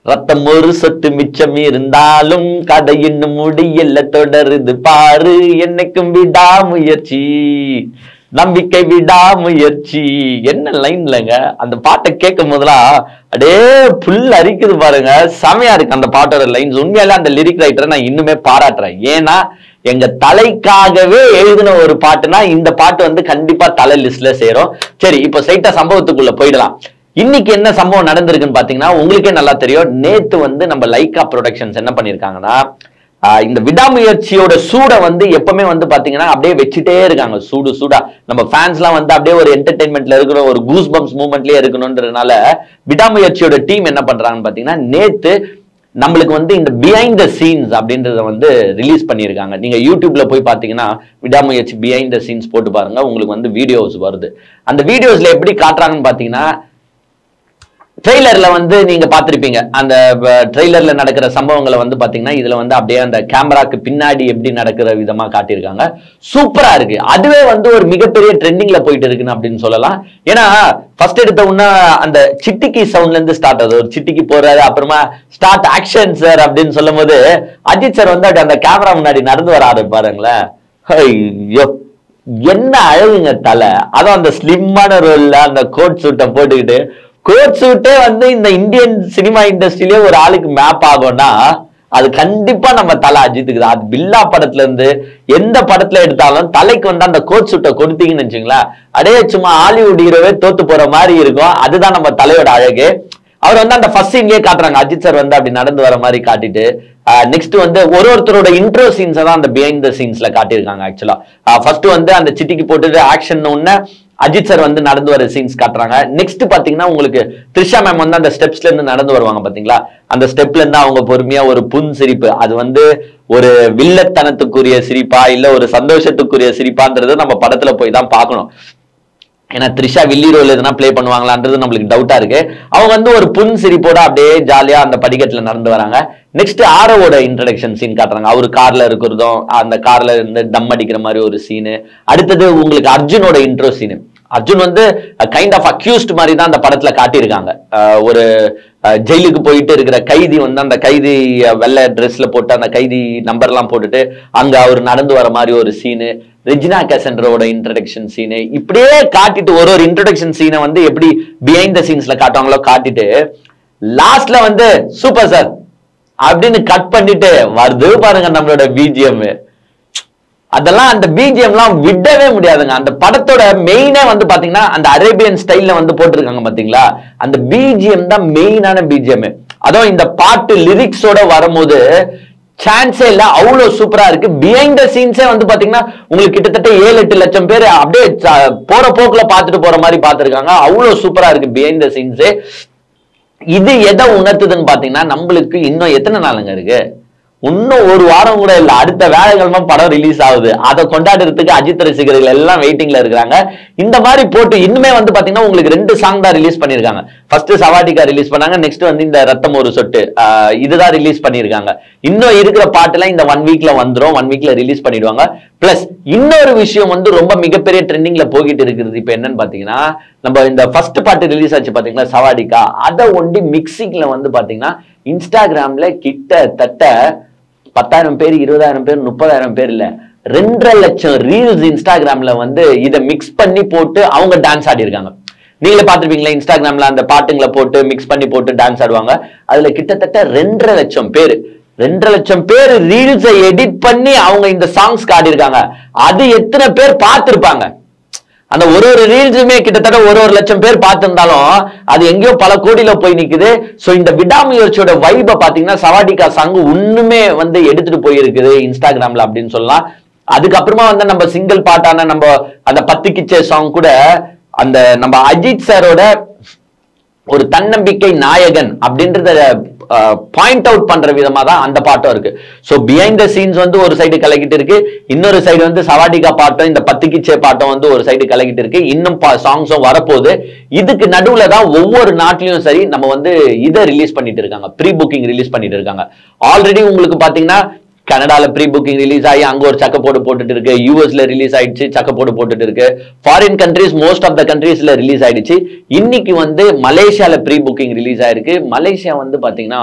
ரத்தம் ஒரு சொட்டு மிச்சம் இருந்தாலும் கதை இன்னும் முடியல தொடருது பாரு என்னைக்கும் விடாமுயற்சி நம்பிக்கை விடாமுயற்சி. என்ன லைன்லங்க அந்த பாட்டை கேட்கும் போதெல்லாம் அப்படியே புல் அரிக்குது பாருங்க. செமையா இருக்கு அந்த பாட்டோட லைன்ஸ். உண்மையில அந்த லிரிக் ரைட்டரை நான் இன்னுமே பாராட்டுறேன். ஏன்னா எங்க தலைக்காகவே எழுதின ஒரு பாட்டுனா இந்த பாட்டு வந்து கண்டிப்பா தலை லிஸ்ட்ல சேரும். சரி, இப்போ சைட்டா சம்பவத்துக்குள்ள போயிடலாம். இன்னைக்கு என்ன சம்பவம் நடந்திருக்குன்னு பாத்தீங்கன்னா உங்களுக்கே நல்லா தெரியும். நேத்து வந்து நம்ம லைக்கா ப்ரொடக்ஷன்ஸ் என்ன பண்ணிருக்காங்கன்னா இந்த விடாமுயற்சியோட சூட வந்து எப்பவுமே வந்து பாத்தீங்கன்னா அப்படியே வச்சுட்டே இருக்காங்க. சூடா நம்ம ஃபேன்ஸ் எல்லாம் வந்து அப்படியே ஒரு என்டர்டைன்மெண்ட்ல இருக்கிற ஒரு கூஸ் பம்ப்ஸ் மூவ்மெண்ட்லயே இருக்கணும்ன்றதுனால விடாமுயற்சியோட டீம் என்ன பண்றாங்கன்னு பாத்தீங்கன்னா நேத்து நம்மளுக்கு வந்து இந்த பிஹைண்ட் த சீன்ஸ் அப்படின்றத வந்து ரிலீஸ் பண்ணியிருக்காங்க. நீங்க யூடியூப்ல போய் பாத்தீங்கன்னா விடாமுயற்சி பிஹைண்ட் த சீன்ஸ் போட்டு பாருங்க, உங்களுக்கு வந்து வீடியோஸ் வருது. அந்த வீடியோஸ்ல எப்படி காட்டுறாங்கன்னு பாத்தீங்கன்னா ட்ரெய்லர்ல வந்து நீங்க பாத்திருப்பீங்க. அந்த ட்ரெய்லர்ல நடக்கிற சம்பவங்களை வந்து பாத்தீங்கன்னா இதுல வந்து அப்படியே அந்த கேமராக்கு பின்னாடி எப்படி நடக்கிற விதமா காட்டியிருக்காங்க. சூப்பரா இருக்கு. அதுவே வந்து ஒரு மிகப்பெரிய ட்ரெண்டிங்ல போயிட்டு இருக்குன்னு அப்படின்னு சொல்லலாம். ஏன்னா ஃபர்ஸ்ட் எடுத்த உடனே அந்த சிட்டிக்கு சவுண்ட்ல இருந்து ஸ்டார்ட் ஆகுது. ஒரு சிட்டிக்கு போறாரு, அப்புறமா ஸ்டார்ட் ஆக்ஷன் சார் அப்படின்னு சொல்லும் போது அஜித் சார் வந்து அந்த கேமரா முன்னாடி நடந்து வர ஆரம்பிப்பாருங்களேன். ஐயோ என்ன அழகுங்க தலை. அதுவும் அந்த ஸ்லிம்மான ரோல்ல அந்த கோட் சூட்டை போட்டுக்கிட்டு, கோட் சூட்டே வந்து இந்த இந்தியன் சினிமா இண்டஸ்ட்ரியிலே ஒரு ஆளுக்கு மேப் ஆகும்னா அது கண்டிப்பா நம்ம தலை அஜித்துக்கு தான். அது பில்லா படத்துல இருந்து எந்த படத்துல எடுத்தாலும் தலைக்கு வந்து அந்த கோட் சூட்டை கொடுத்தீங்கன்னு வச்சுங்களேன், அடையே சும்மா ஹாலிவுட் ஹீரோவே தோத்து போற மாதிரி இருக்கும். அதுதான் நம்ம தலையோட அழகு. அவர் வந்து அந்த ஃபர்ஸ்ட் சீன்லயே காட்டுறாங்க. அஜித் சார் வந்து அப்படி நடந்து வர மாதிரி காட்டிட்டு நெக்ஸ்ட் வந்து ஒருத்தரோட இன்ட்ரோ சீன்ஸ் தான் அந்த பிஹைண்ட் த சீன்ஸ்ல காட்டியிருக்காங்க. ஆக்சுவலா ஃபர்ஸ்ட் வந்து அந்த சிட்டிக்கு போட்டுட்டு ஆக்ஷன் ஒண்ணு அஜித் சார் வந்து நடந்து வர சீன்ஸ் காட்டுறாங்க. நெக்ஸ்ட் பாத்தீங்கன்னா உங்களுக்கு த்ரிஷா மேம் வந்து அந்த ஸ்டெப்ஸ்ல இருந்து நடந்து வருவாங்க பாத்தீங்களா. அந்த ஸ்டெப்ல இருந்து அவங்க பொறுமையா ஒரு புன் சிரிப்பு, அது வந்து ஒரு வில்லத்தனத்துக்குரிய சிரிப்பா இல்ல ஒரு சந்தோஷத்துக்குரிய சிரிப்பான்றது நம்ம படத்துல போய் தான் பார்க்கணும். ஏன்னா த்ரிஷா வில்லி ரோல் எதுனா பிளே பண்ணுவாங்களான்றது நம்மளுக்கு டவுட்டா இருக்கு. அவங்க வந்து ஒரு புன் சிரிப்போட அப்படியே ஜாலியா அந்த படிக்கட்டுல நடந்து வராங்க. நெக்ஸ்ட் ஆரோவோட இன்ட்ரடக்ஷன் சீன் காட்டுறாங்க. அவரு கார்ல இருக்கிறதும் அந்த கார்ல இருந்து டம் அடிக்கிற மாதிரி ஒரு சீனு. அடுத்தது உங்களுக்கு அர்ஜுனோட இன்ட்ரோ சீனு. அர்ஜுன் வந்து கைண்ட் ஆஃப் அக்யூஸ்ட் மாதிரி தான் அந்த படத்துல காட்டியிருக்காங்க. ஒரு ஜெயிலுக்கு போயிட்டு இருக்கிற கைதி வந்து அந்த கைதி வெள்ளை ட்ரெஸ்ல போட்டு அந்த கைதி நம்பர் எல்லாம் போட்டுட்டு அங்க அவர் நடந்து வர மாதிரி ஒரு சீனு. ரெஜினா கேசன்ட்ரோட இன்ட்ரடக்ஷன் சீனு. இப்படியே காட்டிட்டு ஒரு இன்ட்ரடக்ஷன் சீனை வந்து எப்படி பிஹைண்ட் த சீன்ஸ்ல காட்டுவாங்களோ காட்டிட்டு லாஸ்ட்ல வந்து சூப்பர் சார் அப்படின்னு கட் பண்ணிட்டு வருது பாருங்க நம்மளோட பிஜிஎம். அதெல்லாம் அந்த பிஜிஎம் எல்லாம் விடவே முடியாதுங்க. அந்த படத்தோட மெயினே வந்து பாத்தீங்கன்னா அந்த அரேபியன் ஸ்டைல்ல வந்து போட்டிருக்காங்க பாத்தீங்களா, அந்த பிஜிஎம் தான் மெயினான பிஜிஎம். அதுவும் இந்த பாட்டு லிரிக்ஸோட வரும்போது சான்ஸே இல்ல, அவ்வளவு சூப்பரா இருக்கு. பிஹைண்ட் த சீன்ஸே வந்து பாத்தீங்கன்னா உங்களுக்கு கிட்டத்தட்ட 7-8 லட்சம் பேர் அப்படியே போற போக்குல பாத்துட்டு போற மாதிரி பாத்துருக்காங்க. அவ்வளவு சூப்பரா இருக்கு பிஹைண்ட் த சீன்ஸே. இது எதை உணர்த்துதுன்னு பாத்தீங்கன்னா நம்மளுக்கு இன்னும் எத்தனை நாளுங்க இருக்கு, இன்னும் ஒரு வாரம் கூட இல்ல, அடுத்த வேலைக்கிழமை படம் ரிலீஸ் ஆகுது. அதை கொண்டாடுறதுக்கு அஜித் ரசிகர்கள் எல்லாம் வெயிட்டிங்ல இருக்காங்க. இந்த மாதிரி போட்டு இன்னுமே வந்து பாத்தீங்கன்னா உங்களுக்கு 2 சாங் தான் ரிலீஸ் பண்ணிருக்காங்க. ஃபர்ஸ்ட் சவாட்டிகா ரிலீஸ் பண்ணாங்க, நெக்ஸ்ட் வந்து இந்த ரத்தம் ஒரு சொட்டு இதுதான் ரிலீஸ் பண்ணிருக்காங்க. இன்னும் இருக்கிற பாட்டுலாம் இந்த 1 வீக்ல வந்துரும், 1 வீக்ல ரிலீஸ் பண்ணிடுவாங்க. பிளஸ் இன்னொரு விஷயம் வந்து ரொம்ப மிகப்பெரிய ட்ரெண்டிங்ல போகிட்டு இருக்கிறது இப்ப என்னன்னு பாத்தீங்கன்னா, நம்ம இந்த ஃபர்ஸ்ட் பாட்டு ரிலீஸ் ஆச்சு பாத்தீங்களா சவாடிகா, அதை ஒண்டி மிக்சிங்ல வந்து பாத்தீங்கன்னா இன்ஸ்டாகிராம்ல கிட்டத்தட்ட 10,000 பேர் 20,000 பேர் 30,000 பேர் இல்ல 2.5 லட்சம் ரீல்ஸ் இன்ஸ்டாகிராம்ல வந்து இதை மிக்ஸ் பண்ணி போட்டு அவங்க டான்ஸ் ஆடி இருக்காங்க. நீங்களே பாத்துருப்பீங்களா இன்ஸ்டாகிராம்ல அந்த பாட்டுங்களை போட்டு மிக்ஸ் பண்ணி போட்டு டான்ஸ் ஆடுவாங்க. அதுல கிட்டத்தட்ட 2.5 லட்சம் பேர் 2.5 லட்சம் பேர் ரீல்ஸை எடிட் பண்ணி அவங்க இந்த சாங்ஸ் ஆடி இருக்காங்க. அது எத்தனை பேர் பார்த்திருப்பாங்க? அந்த ஒரு ரீல்ஸுமே கிட்டத்தட்ட 1 லட்சம் பேர் பார்த்திருந்தாலும் அது எங்கேயோ பல கோடியில போய் நிக்குது. சோ இந்த விடாமுயற்சியோட வைபை பாத்தீங்கன்னா சவாடிகா சாங் ஒண்ணுமே வந்து எடுத்துட்டு போயிருக்குது இன்ஸ்டாகிராம்ல அப்படின்னு சொல்லலாம். அதுக்கப்புறமா வந்து நம்ம சிங்கிள் பாட்டான நம்ம அந்த 10 கிச்சே சாங் கூட அந்த நம்ம அஜித் சாரோட ஒரு தன்னம்பிக்கை நாயகன் அப்படின்றத பாயிண்ட் அவுட் பண்ற விதமா தான் அந்த பாட்டும் இருக்கு. சோ பிஹைண்ட் த சீன்ஸ் வந்து ஒரு சைடு கலக்கிட்டு இருக்கு, இன்னொரு சைடு வந்து சவாடிகா பாட்டும் இந்த 10 கிச்சே பாட்டும் வந்து ஒரு சைடு கலக்கிட்டு இருக்கு. இன்னும் சாங்ஸும் வரப்போகுது. இதுக்கு நடுவுல தான் ஒவ்வொரு நாட்டிலையும் சரி நம்ம வந்து இதை ரிலீஸ் பண்ணிட்டு இருக்காங்க, ப்ரீ புக்கிங் ரிலீஸ் பண்ணிட்டு இருக்காங்க. ஆல்ரெடி உங்களுக்கு பாத்தீங்கன்னா கனடால ப்ரீ புக்கிங் ரிலீஸ் ஆகி அங்க ஒரு சக்கப்போடு போட்டுட்டு இருக்கு, யூஎஸ்ல ரிலீஸ் ஆயிடுச்சு சக்கப்போடு போட்டுட்டு இருக்கு, foreign countries most of the கண்ட்ரீஸ்ல ரிலீஸ் ஆயிடுச்சு. இன்னைக்கு வந்து மலேசியால ப்ரீ புக்கிங் ரிலீஸ் ஆயிருக்கு. மலேசியா வந்து பாத்தீங்கன்னா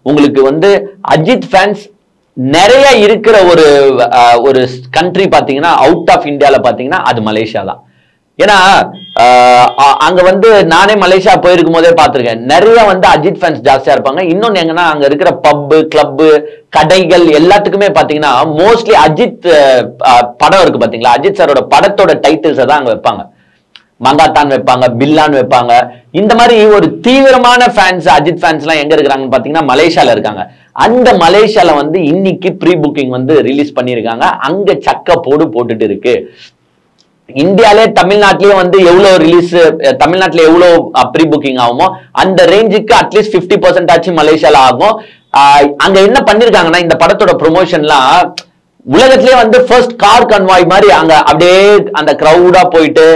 உங்களுக்கு வந்து அஜித் ஃபேன்ஸ் நிறைய இருக்கிற ஒரு கண்ட்ரி பாத்தீங்கன்னா அவுட் ஆஃப் இந்தியால பாத்தீங்கன்னா அது மலேசியா தான். ஏன்னா அங்க வந்து நானே மலேசியா போயிருக்கும் போதே பார்த்திருக்கேன், நிறைய வந்து அஜித் ஃபேன்ஸ் ஜாஸ்தியா இருப்பாங்க. இன்னொன்னு எங்கன்னா அங்க இருக்கிற பப்பு கிளப்பு கடைகள் எல்லாத்துக்குமே பாத்தீங்கன்னா மோஸ்ட்லி அஜித் படம் இருக்கு பாத்தீங்களா, அஜித் சாரோட படத்தோட டைட்டில்ஸ் தான் அங்க வைப்பாங்க. மங்காத்தான் வைப்பாங்க, பில்லான்னு வைப்பாங்க. இந்த மாதிரி ஒரு தீவிரமான ஃபேன்ஸ் அஜித் ஃபேன்ஸ் எல்லாம் எங்க இருக்கிறாங்கன்னு பாத்தீங்கன்னா மலேசியால இருக்காங்க. அந்த மலேசியால வந்து இன்னைக்கு ப்ரீ புக்கிங் வந்து ரிலீஸ் பண்ணிருக்காங்க. அங்க சக்க போட்டுட்டு இருக்கு. இந்தியாலே தமிழ்நாட்டிலேயே வந்து எவ்வளவு ரிலீஸ், தமிழ்நாட்டுல எவ்வளவு ப்ரீ புக்கிங் ஆகுமோ அந்த ரேஞ்சுக்கு அட்லீஸ்ட் 50% ஆச்சு மலேசியால ஆகும். அங்க என்ன பண்ணிருக்காங்கன்னா இந்த படத்தோட ப்ரொமோஷன்லாம் உலகத்திலேயே வந்து ஃபர்ஸ்ட் கார் கன்வாய் மாதிரி அங்க அப்படியே அந்த கிரௌடா போயிட்டு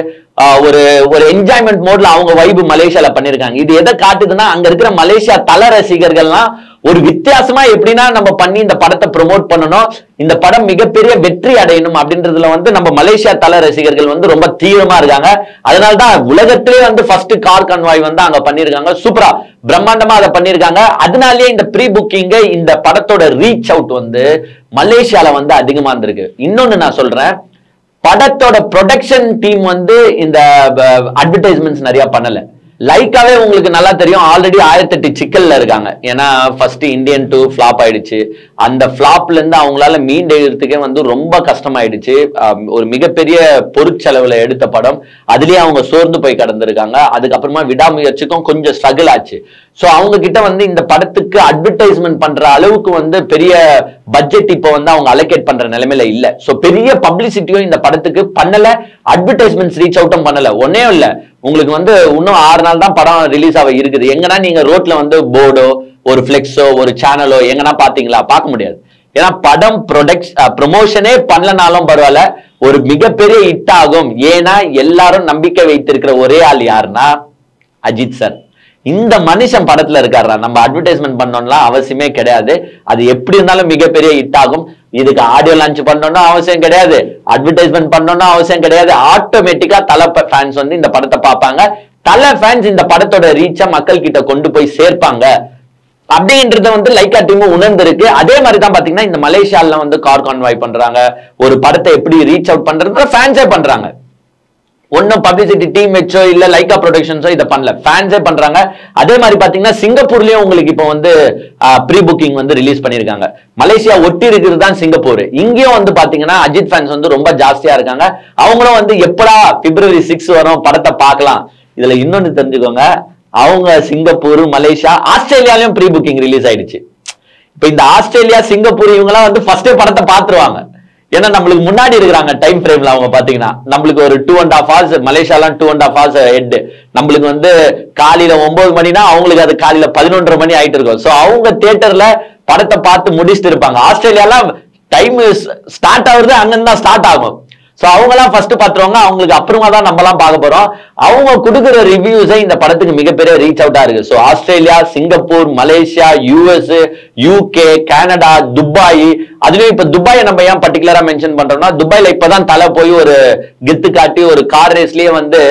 ஒரு என்ஜாய்மெண்ட் மோட்ல அவங்க வைபு மலேசியால பண்ணிருக்காங்க. இது எதை காட்டுதுன்னா அங்க இருக்கிற மலேசியா தல ரசிகர்கள்லாம் ஒரு வித்தியாசமா எப்படின்னா நம்ம பண்ணி இந்த படத்தை ப்ரொமோட் பண்ணணும், இந்த படம் மிகப்பெரிய வெற்றி அடையணும் அப்படின்றதுல வந்து நம்ம மலேசியா தல ரசிகர்கள் வந்து ரொம்ப தீவிரமா இருக்காங்க. அதனால்தான் உலகத்திலே வந்து ஃபர்ஸ்ட் கார் கன்வாய் வந்து அங்க பண்ணிருக்காங்க. சூப்பரா பிரம்மாண்டமா அதை பண்ணிருக்காங்க. அதனாலேயே இந்த ப்ரீ புக்கிங் இந்த படத்தோட ரீச் அவுட் வந்து மலேசியால வந்து அதிகமா இருந்திருக்கு. இன்னொன்னு நான் சொல்றேன், படத்தோட ப்ரொடக்ஷன் டீம் வந்து இந்த அட்வர்டைஸ்மெண்ட்ஸ் நிறைய பண்ணல. லைக்காவே உங்களுக்கு நல்லா தெரியும், ஆல்ரெடி 1008 சிக்கல்ல இருக்காங்க. ஏன்னா ஃபர்ஸ்ட் இந்தியன் 2 ஃபிளாப் ஆயிடுச்சு. அந்த ஃபிளாப்ல இருந்து அவங்களால மீண்டெழுறதுக்கே வந்து ரொம்ப கஷ்டமாயிடுச்சு. ஒரு மிகப்பெரிய பொருட்செலவுல எடுத்த படம், அதுலயே அவங்க சோர்ந்து போய் கடந்திருக்காங்க. அதுக்கப்புறமா விடாமுயற்சிக்கும் கொஞ்சம் ஸ்ட்ரகிள் ஆச்சு. சோ அவங்க கிட்ட வந்து இந்த படத்துக்கு அட்வர்டைஸ்மெண்ட் பண்ற அளவுக்கு வந்து பெரிய பட்ஜெட் இப்போ வந்து அவங்க அலோகேட் பண்ற நிலைமையில இல்ல. சோ பெரிய பப்ளிசிட்டியும் இந்த படத்துக்கு பண்ணல, அட்வர்டைஸ்மெண்ட்ஸ் ரீச் அவுட்டும் பண்ணல. ஒன்னே இல்ல, உங்களுக்கு வந்து இன்னும் 6 நாள் தான் படம் ரிலீஸ் ஆக இருக்குது. எங்கன்னா நீங்க ரோட்ல வந்து போர்டோ ஒரு பிளெக்ஸோ ஒரு சேனலோ எங்கன்னா பாத்தீங்களா? பார்க்க முடியாது. ஏன்னா படம் ப்ரொமோஷனே பண்ணலனாலும் பரவாயில்ல, ஒரு மிகப்பெரிய ஹிட் ஆகும். ஏன்னா எல்லாரும் நம்பிக்கை வைத்திருக்கிற ஒரே ஆள் யாருன்னா அஜித் சார். இந்த மனுஷன் படத்துல இருக்காரா, நம்ம அட்வர்டைஸ்மெண்ட் பண்ணோம்லாம் அவசியமே கிடையாது. அது எப்படி இருந்தாலும் மிகப்பெரிய ஹிட் ஆகும். இதுக்கு ஆடியோ லான்ச் பண்ணணும்னு அவசியம் கிடையாது, அட்வர்டைஸ்மெண்ட் பண்ணணும்னு அவசியம் கிடையாது. ஆட்டோமேட்டிக்கா தல ஃபேன்ஸ் வந்து இந்த படத்தை பார்ப்பாங்க. தல ஃபேன்ஸ் இந்த படத்தோட ரீச்சை மக்கள் கிட்ட கொண்டு போய் சேர்ப்பாங்க அப்படின்றத வந்து லைக்கா டீம் உணர்ந்திருக்கு. அதே மாதிரி தான் பாத்தீங்கன்னா இந்த மலேசியால வந்து கார் கான்வாய் பண்றாங்க. ஒரு படத்தை எப்படி ரீச் அவுட் பண்றது ஃபேன்ஸே பண்றாங்க. ஒன்னும் பப்ளிசிட்டி டீம் வச்சோ இல்ல லைக்கா ப்ரொடக்ஷன்ஸோ இதை பண்ணல, ஃபேன்ஸே பண்றாங்க. அதே மாதிரி பாத்தீங்கன்னா சிங்கப்பூர்லயும் உங்களுக்கு இப்போ வந்து ப்ரீ புக்கிங் வந்து ரிலீஸ் பண்ணிருக்காங்க. மலேசியா ஒட்டி இருக்கிறது தான் சிங்கப்பூர். இங்கேயும் வந்து பாத்தீங்கன்னா அஜித் ஃபேன்ஸ் வந்து ரொம்ப ஜாஸ்தியா இருக்காங்க. அவங்களும் வந்து எப்படா February 6 வரும் படத்தை பார்க்கலாம். இதுல இன்னொன்னு தெரிஞ்சுக்கோங்க, அவங்க சிங்கப்பூர் மலேசியா ஆஸ்திரேலியாலயும் ப்ரீ புக்கிங் ரிலீஸ் ஆயிடுச்சு. இப்ப இந்த ஆஸ்திரேலியா சிங்கப்பூர் இவங்கலாம் வந்து ஃபர்ஸ்டே படத்தை பார்த்துருவாங்க. ஏன்னா நம்மளுக்கு முன்னாடி இருக்கிறாங்க டைம் ஃப்ரேம்ல. அவங்க பாத்தீங்கன்னா நம்மளுக்கு ஒரு 2.5 hours, மலேசியாலாம் 2.5 hours ஹெட். நம்மளுக்கு வந்து காலையில 9 மணினா அவங்களுக்கு அது காலையில 11:30 மணி ஆயிட்டு இருக்கும். சோ அவங்க தியேட்டர்ல படத்தை பார்த்து முடிச்சுட்டு இருப்பாங்க. ஆஸ்திரேலியாலாம் டைம் ஸ்டார்ட் ஆகுறது அங்கிருந்து தான் ஸ்டார்ட் ஆகும். சோ அவங்க எல்லாம் ஃபர்ஸ்ட் பாத்துருவாங்க, அவங்களுக்கு அப்புறமா தான் நம்ம எல்லாம் பார்க்க போறோம். அவங்க கொடுக்குற ரிவ்யூஸை இந்த படத்துக்கு மிகப்பெரிய ரீச் அவுட்டா இருக்கு. So Australia, Singapore, Malaysia, US, UK, Canada, Dubai. அதுலயும் இப்ப துபாயை நம்ம ஏன் பர்டிகுலரா மென்ஷன் பண்றோம்னா, துபாயில இப்பதான் தலை போய் ஒரு கெத்து காட்டி ஒரு கார் ரேஸ்லயே வந்து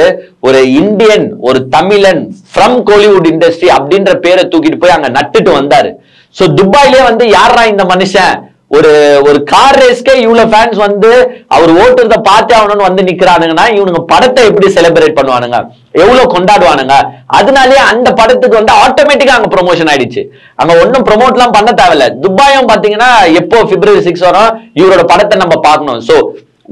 ஒரு இந்தியன், ஒரு தமிழன் ஃப்ரம் கோலிவுட் இண்டஸ்ட்ரி அப்படின்ற பேரை தூக்கிட்டு போய் அங்க நட்டுட்டு வந்தாரு. சோ துபாயிலே வந்து யாரா இந்த மனுஷன், ஒரு கார் ரேஸ்க்கே இவ்வளவு ஃபேன்ஸ் வந்து அவர் ஓட்டுறத பார்த்து ஆகணும்னு வந்து நிக்கிறானுங்கன்னா இவனுங்க படத்தை எப்படி செலிப்ரேட் பண்ணுவானுங்க, எவ்வளவு கொண்டாடுவானுங்க. அதனாலேயே அந்த படத்துக்கு வந்து ஆட்டோமேட்டிக்கா அங்க ப்ரொமோஷன் ஆயிடுச்சு. அங்க ஒன்னும் ப்ரொமோட் எல்லாம் பண்ண தேவையில்ல. துபாயும் பாத்தீங்கன்னா எப்போ February 6 வரும் இவரோட படத்தை நம்ம பார்க்கணும். சோ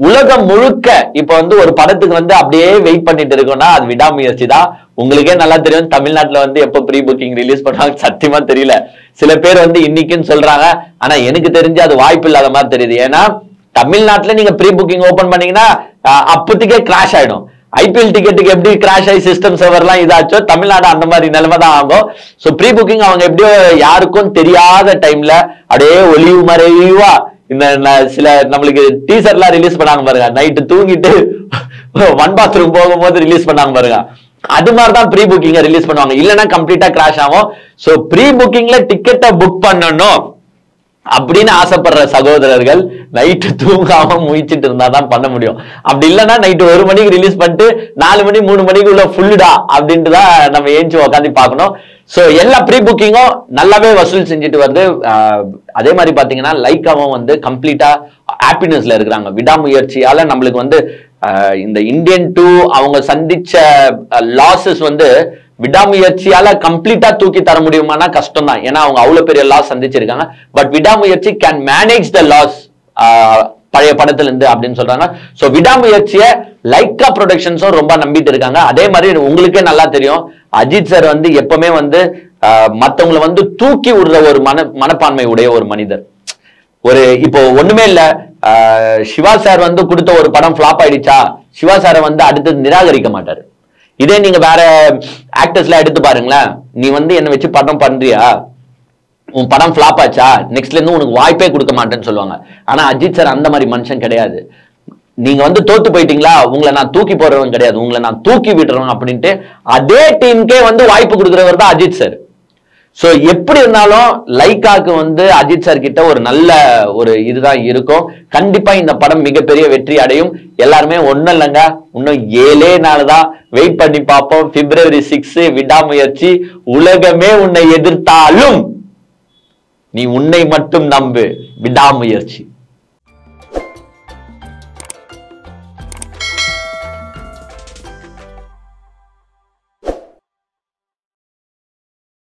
உலகம் முழுக்க இப்ப வந்து ஒரு படத்துக்கு வந்து அப்படியே வெயிட் பண்ணிட்டு இருக்கோம்னா அது விடாமுயற்சி தான். உங்களுக்கே நல்லா தெரியும் தமிழ்நாட்டுல வந்து எப்ப ப்ரீ புக்கிங் ரிலீஸ் பண்ணுவாங்க சத்தியமா தெரியல. சில பேர் வந்து இன்னைக்குன்னு சொல்றாங்க, ஆனா எனக்கு தெரிஞ்சு அது வாய்ப்பு இல்லாத மாதிரி தெரியுது. ஏன்னா தமிழ்நாட்டுல நீங்க ப்ரீ புக்கிங் ஓபன் பண்ணீங்கன்னா அப்பத்துக்கே கிராஷ் ஆயிடும். IPL டிக்கெட்டுக்கு எப்படி கிராஷ் ஆகி சிஸ்டம் சர்வர் எல்லாம் இதாச்சோ தமிழ்நாடு அந்த மாதிரி நிலைமை தான் ஆகும். சோ ப்ரீ புக்கிங் அவங்க எப்படியோ யாருக்கும் தெரியாத டைம்ல அப்படியே ஒளிவு மறைவா இந்த சில நம்மளுக்கு டீசர் எல்லாம் ரிலீஸ் பண்ணாங்க பாருங்க, நைட்டு தூங்கிட்டு ஒன் பாத்ரூம் போகும்போது ரிலீஸ் பண்ணாங்க பாருங்க. அது மாதிரிதான் ப்ரீ புக்கிங்க ரிலீஸ் பண்ணுவாங்க, இல்லைன்னா கம்ப்ளீட்டா கிராஷ் ஆகும். சோ ப்ரீ புக்கிங்ல டிக்கெட்டை புக் பண்ணணும் அப்படின்னு ஆசைப்படுற சகோதரர்கள் நைட்டு தூங்காம முயற்சிட்டு இருந்தாதான் பண்ண முடியும். அப்படி இல்லைன்னா நைட்டு 1 மணிக்கு ரிலீஸ் பண்ணிட்டு 4 மணி 3 மணிக்குள்ள ஃபுல்லுடா அப்படின்ட்டு தான் நம்ம ஏஞ்சி உட்காந்து பார்க்கணும். ஸோ எல்லா ப்ரீ புக்கிங்கும் நல்லாவே வசூல் செஞ்சுட்டு வருது. அதே மாதிரி பாத்தீங்கன்னா லைக்காவும் வந்து கம்ப்ளீட்டா ஹாப்பினஸ்ல இருக்கிறாங்க. விடாமுயற்சியால நம்மளுக்கு வந்து இந்த இந்தியன் 2 அவங்க சந்திச்ச லாசஸ் வந்து விடாமுயற்சியால கம்ப்ளீட்டா தூக்கி தர முடியுமானா கஷ்டம் தான். ஏன்னா அவங்க அவ்வளவு பெரிய லாஸ் சந்திச்சிருக்காங்க. பட் விடாமுயற்சி கேன் மேனேஜ் த லாஸ் பழைய படத்துல இருந்து அப்படின்னு சொல்றாங்க. சோ விடாமுயற்சியை லைக்கா ப்ரொடக்ஷன்ஸும் ரொம்ப நம்பிட்டு இருக்காங்க. அதே மாதிரி உங்களுக்கே நல்லா தெரியும், அஜித் சார் வந்து எப்பவுமே வந்து மத்தவங்களை வந்து தூக்கி விடுற ஒரு மனப்பான்மை உடைய ஒரு மனிதர். ஒரு இப்போ ஒண்ணுமே இல்ல, சிவா சார் வந்து கொடுத்த ஒரு படம் ஃபிளாப் ஆயிடுச்சா, சிவா சாரை வந்து அடுத்தது நிராகரிக்க மாட்டாரு. இதே நீங்க வேற ஆக்டர்ஸ்ல எடுத்து பாருங்களேன், நீ வந்து என்ன வச்சு படம் பண்றியா, உன் படம் ஃபிளாப் ஆச்சா, நெக்ஸ்ட்ல இருந்து உனக்கு வாய்ப்பே கொடுக்க மாட்டேன்னு சொல்லுவாங்க. ஆனா அஜித் சார் அந்த மாதிரி மனுஷன் கிடையாது. நீங்க வந்து தோத்து போயிட்டீங்களா, உங்களை நான் தூக்கி போடுறவன் கிடையாது, உங்களை நான் தூக்கி விடுறவன் அப்படின்ட்டு அதே டீமுக்கே வந்து வாய்ப்பு கொடுக்குறவர் தான் அஜித் சார். சோ எப்படி இருந்தாலும் லைக்காக்கு வந்து அஜித் சார் கிட்ட ஒரு நல்ல ஒரு இதுதான் இருக்கும். கண்டிப்பா இந்த படம் மிகப்பெரிய வெற்றி அடையும். எல்லாருமே ஒண்ணும் இல்லைங்க, இன்னும் 7 நாள் தான் வெயிட் பண்ணி பார்ப்போம். February 6 விடாமுயற்சி. உலகமே உன்னை எதிர்த்தாலும் நீ உன்னை மட்டும் நம்பு, விடாமுயற்சி.